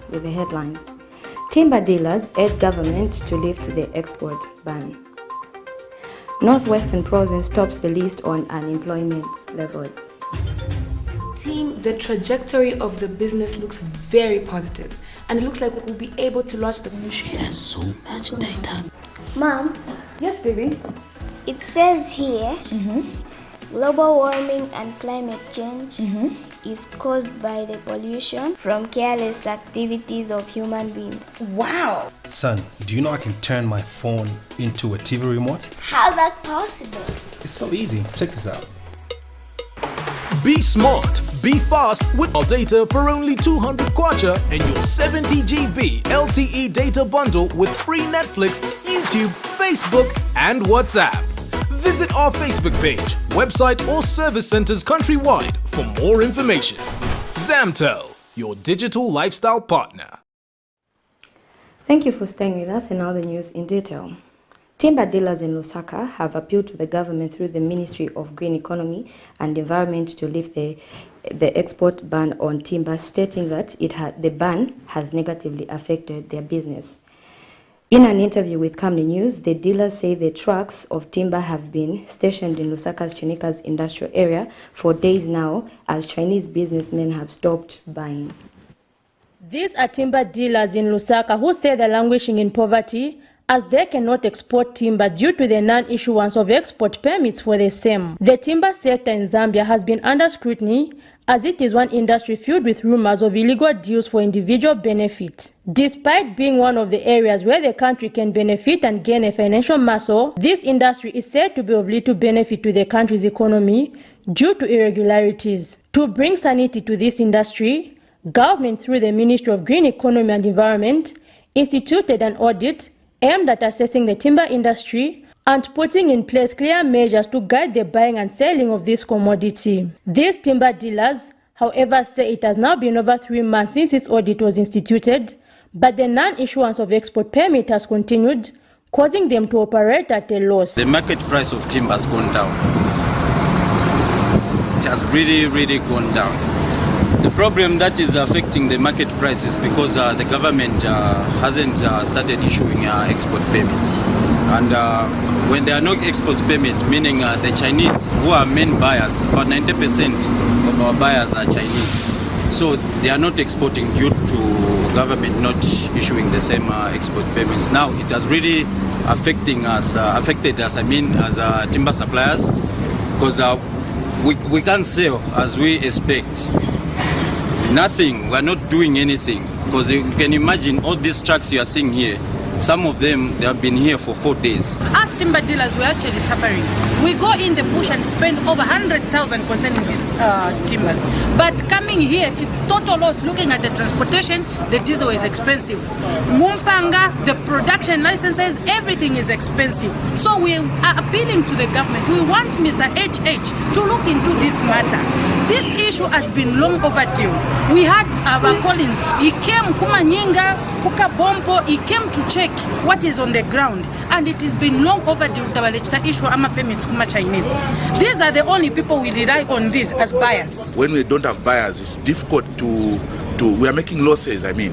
with the headlines. Timber dealers urge government to lift the export ban. Northwestern Province tops the list on unemployment levels. Team, the trajectory of the business looks very positive, and it looks like we'll be able to launch the... She has so much data. Mom? Yes, baby? It says here, global warming and climate change is caused by the pollution from careless activities of human beings. Wow! Son, do you know I can turn my phone into a TV remote? How's that possible? It's so easy. Check this out. Be smart, be fast with our data for only 200 kwacha and your 70 GB LTE data bundle with free Netflix, YouTube, Facebook and WhatsApp. Visit our Facebook page, website or service centers countrywide for more information. Zamtel, your digital lifestyle partner. Thank you for staying with us, and now the news in detail. Timber dealers in Lusaka have appealed to the government through the Ministry of Green Economy and Environment to lift the export ban on timber, stating that the ban has negatively affected their business. In an interview with Camnet News, the dealers say the trucks of timber have been stationed in Lusaka's Chinika's industrial area for days now, as Chinese businessmen have stopped buying. These are timber dealers in Lusaka who say they're languishing in poverty as they cannot export timber due to the non-issuance of export permits for the same. The timber sector in Zambia has been under scrutiny as it is one industry filled with rumors of illegal deals for individual benefit. Despite being one of the areas where the country can benefit and gain a financial muscle, this industry is said to be of little benefit to the country's economy due to irregularities. To bring sanity to this industry, government through the Ministry of Green Economy and Environment instituted an audit aimed at assessing the timber industry and putting in place clear measures to guide the buying and selling of this commodity. These timber dealers, however, say it has now been over 3 months since this audit was instituted, but the non-issuance of export permit has continued, causing them to operate at a loss. The market price of timber has gone down. It has really gone down. The problem that is affecting the market price is because the government hasn't started issuing export permits. And when there are no export permits, meaning the Chinese, who are main buyers, about 90% of our buyers are Chinese. So they are not exporting due to government not issuing the same export permits. Now it has really affected us as timber suppliers, because we can't sell as we expect. Nothing, we're not doing anything, because you can imagine all these trucks you are seeing here, some of them, they have been here for 4 days. As timber dealers, we're actually suffering. We go in the bush and spend over 100,000 concerning these timbers. But coming here, it's total loss. Looking at the transportation, the diesel is expensive. Mumpanga, the production licenses, everything is expensive. So we are appealing to the government. We want Mr. HH to look into this matter. This issue has been long overdue. We had our Collins. He came, Kumanyinga, Kukabompo, he came to check what is on the ground, and it has been long overdue to issue ama permits kuma Chinese. These are the only people we rely on this as buyers. When we don't have buyers, it's difficult to we are making losses. We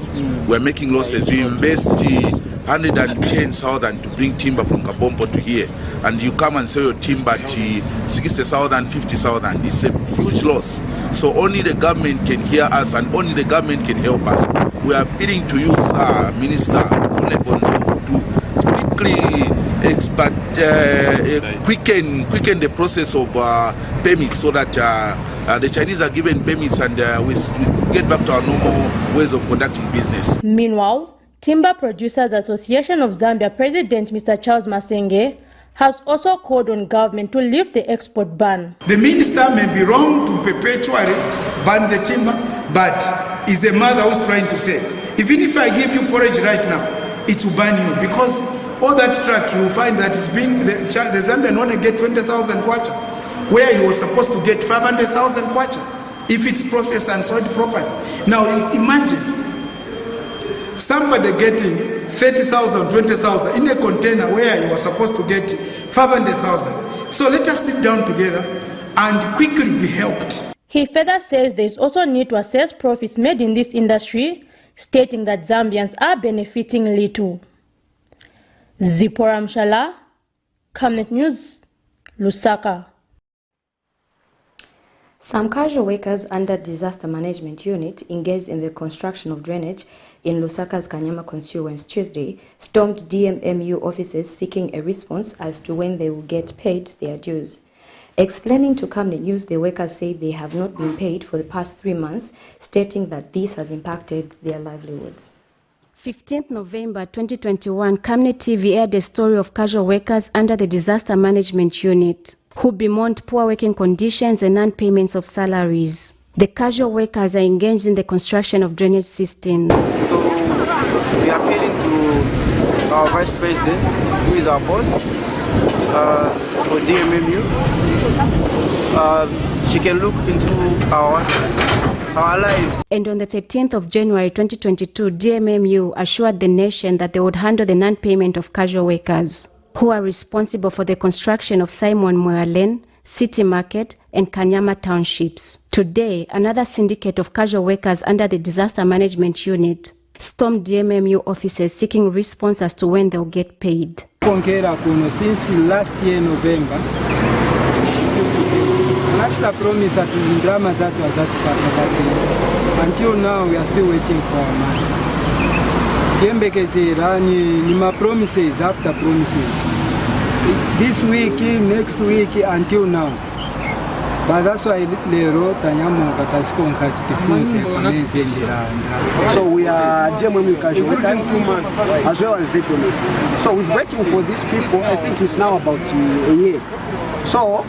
are making losses. We invest 110,000 to bring timber from Kabompo to here, and you come and sell your timber at 60,000, 50,000. It's a huge loss. So only the government can hear us, and only the government can help us. We are appealing to you, sir, Minister, to quickly quicken the process of permits, so that the Chinese are given permits and we get back to our normal ways of conducting business. Meanwhile, Timber Producers Association of Zambia President Mr. Charles Masenge has also called on government to lift the export ban. The minister may be wrong to perpetually ban the timber, but is the mother who's trying to say, even if I give you porridge right now, it will ban you, because all that truck you will find that is being the Zambian only get 20,000 kwacha, where he was supposed to get 500,000 kwacha if it's processed and sold properly. Now imagine somebody getting 30,000, 20,000 in a container where he was supposed to get 500,000. So let us sit down together and quickly be helped. He further says there is also need to assess profits made in this industry, stating that Zambians are benefiting little. Zipporah Mshala, Camnet News, Lusaka. Some casual workers under Disaster Management Unit engaged in the construction of drainage in Lusaka's Kanyama constituency Tuesday stormed DMMU offices seeking a response as to when they will get paid their dues. Explaining to Camnet News, the workers say they have not been paid for the past 3 months, stating that this has impacted their livelihoods. 15th November 2021, Camnet TV aired a story of casual workers under the Disaster Management Unit who bemoaned poor working conditions and non-payments of salaries. The casual workers are engaged in the construction of drainage systems. So we are appealing to our Vice President, who is our boss, for DMMU. She can look into our lives. And on the 13th of January 2022, DMMU assured the nation that they would handle the non-payment of casual workers who are responsible for the construction of Simon Mwalen, City Market, and Kanyama townships. Today, another syndicate of casual workers under the Disaster Management Unit stormed DMMU offices seeking response as to when they'll get paid. Since last year, November, promise that until now, we are still waiting for our money. Promises after promises. This week, next week, until now. But that's why so we are DMMU casual workers as well as economists. So we're working for these people, I think it's now about a year. So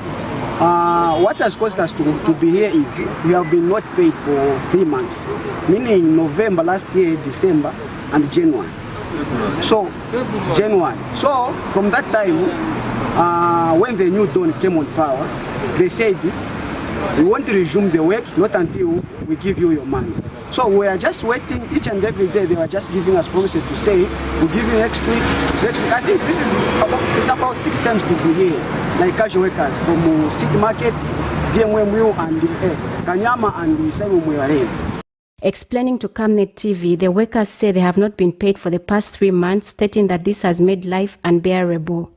what has caused us to be here is we have been not paid for 3 months, meaning November last year, December, and January. So January. So from that time, when the new dawn came on power, they said we want to resume the work, not until we give you your money. So we are just waiting each and every day. They were just giving us promises to say we'll give you next week. I think this is about 6 times to be here, like casual workers from City Market, DMMU, and Kanyama and Simon Mwalen. Explaining to Camnet TV, the workers say they have not been paid for the past 3 months, stating that this has made life unbearable.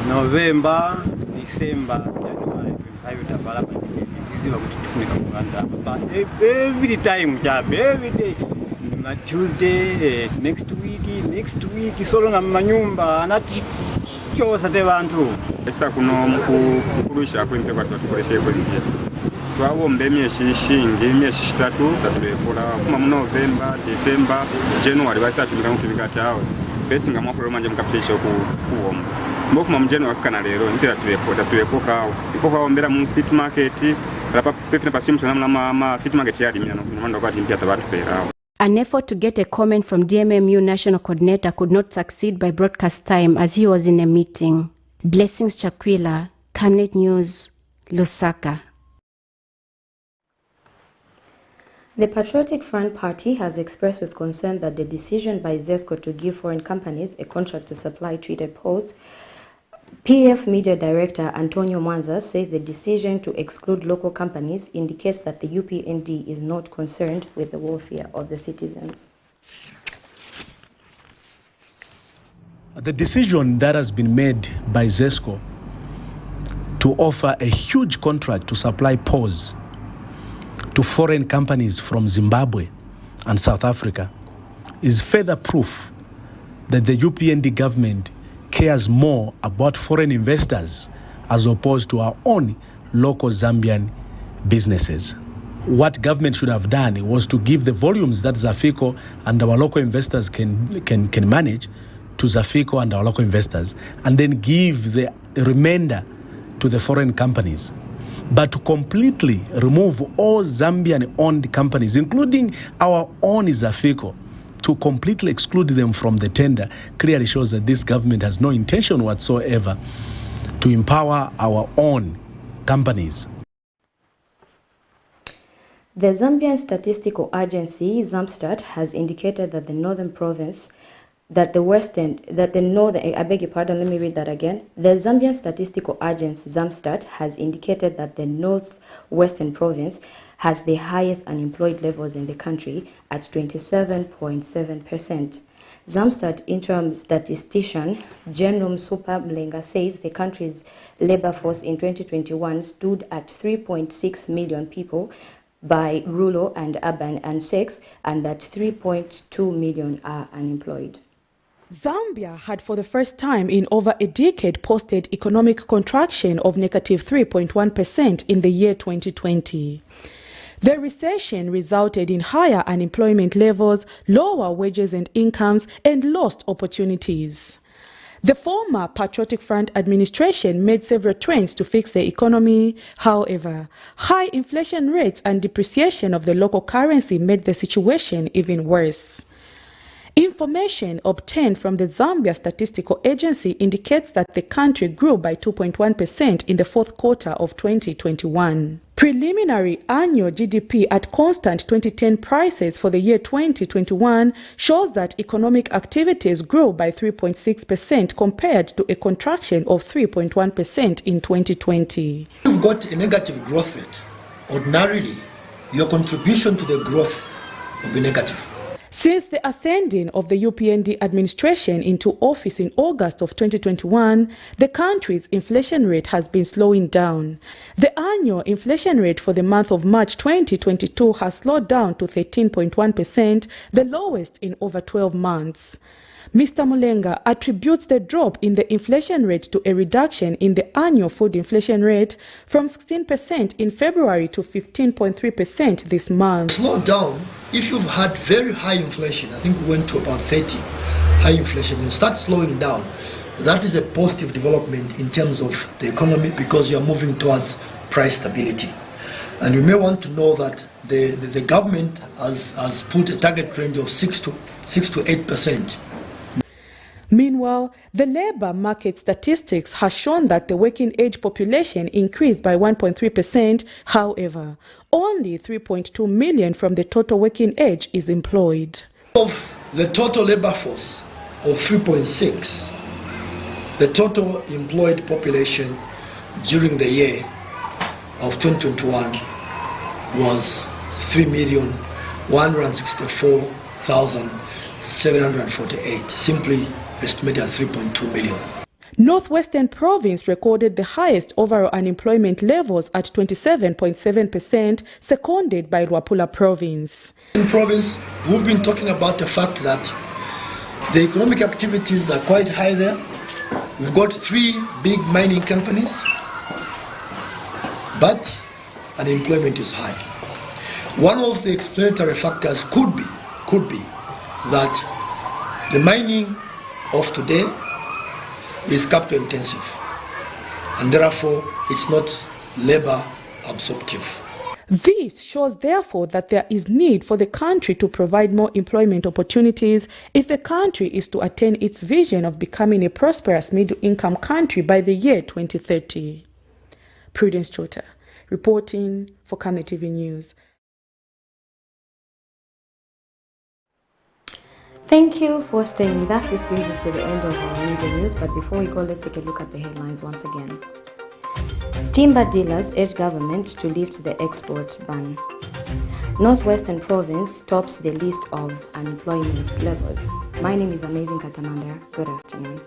November, December, every time job, every day. Tuesday, next week, solo na manyumba, anati chosa te bantu. Esa kuno mkukurusha kwimpe kwa tuwafureshe kwa njia. Tuwawo mbemye shishingi, miezi 3 tatulekola kuma mu November, December, January basa tumika mukibika tawe. Besi nga mwafuro manje mkapitisha kuomba. Mboku mu January afika na lero mpira tulekoka. Ikoka ombera mu City Market, rapa pepe na pasimu na mama City Market yadi mina no kwa timpia tabatu pera. An effort to get a comment from DMMU National Coordinator could not succeed by broadcast time as he was in a meeting. Blessings Chakwila, Camnet News, Lusaka. The Patriotic Front party has expressed with concern that the decision by ZESCO to give foreign companies a contract to supply treated poles. PF Media Director Antonio Mwanza says the decision to exclude local companies indicates that the UPND is not concerned with the welfare of the citizens. The decision that has been made by ZESCO to offer a huge contract to supply poles to foreign companies from Zimbabwe and South Africa is further proof that the UPND government cares more about foreign investors as opposed to our own local Zambian businesses. What government should have done was to give the volumes that Zafico and our local investors can manage to Zafico and our local investors, and then give the remainder to the foreign companies. But to completely remove all Zambian-owned companies, including our own Zafico, to completely exclude them from the tender clearly shows that this government has no intention whatsoever to empower our own companies. The Zambian Statistical Agency, Zamstat, has indicated that the northern province, The Zambian Statistical Agency, Zamstat, has indicated that the northwestern province has the highest unemployed levels in the country at 27.7%. Zamstat interim statistician General Super Mlenga says the country's labor force in 2021 stood at 3.6 million people by rural and urban and sex, and that 3.2 million are unemployed. Zambia had for the first time in over a decade posted economic contraction of -3.1% in the year 2020. The recession resulted in higher unemployment levels, lower wages and incomes, and lost opportunities. The former Patriotic Front administration made several trends to fix the economy. However, high inflation rates and depreciation of the local currency made the situation even worse. Information obtained from the Zambia Statistical Agency indicates that the country grew by 2.1% in the fourth quarter of 2021. Preliminary annual GDP at constant 2010 prices for the year 2021 shows that economic activities grew by 3.6% compared to a contraction of 3.1% in 2020. You've got a negative growth rate. Ordinarily, your contribution to the growth will be negative. Since the ascending of the UPND administration into office in August of 2021, the country's inflation rate has been slowing down. The annual inflation rate for the month of March 2022 has slowed down to 13.1%, the lowest in over 12 months. Mr. Mulenga attributes the drop in the inflation rate to a reduction in the annual food inflation rate from 16% in February to 15.3% this month. Slow down if you've had very high inflation. I think we went to about 30 high inflation, and start slowing down. That is a positive development in terms of the economy because you're moving towards price stability. And you may want to know that the government has put a target range of 6 to 8%. Meanwhile, the labor market statistics has shown that the working age population increased by 1.3%. However, only 3.2 million from the total working age is employed. Of the total labor force of 3.6, the total employed population during the year of 2021 was 3,164,748, simply estimated at 3.2 million. Northwestern Province recorded the highest overall unemployment levels at 27.7%, seconded by Luapula Province. In Province, we've been talking about the fact that the economic activities are quite high there. We've got 3 big mining companies, but unemployment is high. One of the explanatory factors could be that the mining of today is capital intensive, and therefore it's not labor absorptive. This shows therefore that there is need for the country to provide more employment opportunities if the country is to attain its vision of becoming a prosperous middle-income country by the year 2030. Prudence Chota, reporting for Camnet TV News. Thank you for staying with us. This brings us to the end of our media news, but before we go, let's take a look at the headlines once again. Timber dealers urge government to lift the export ban. Northwestern Province tops the list of unemployment levels. My name is Amazing Katamanda. Good afternoon.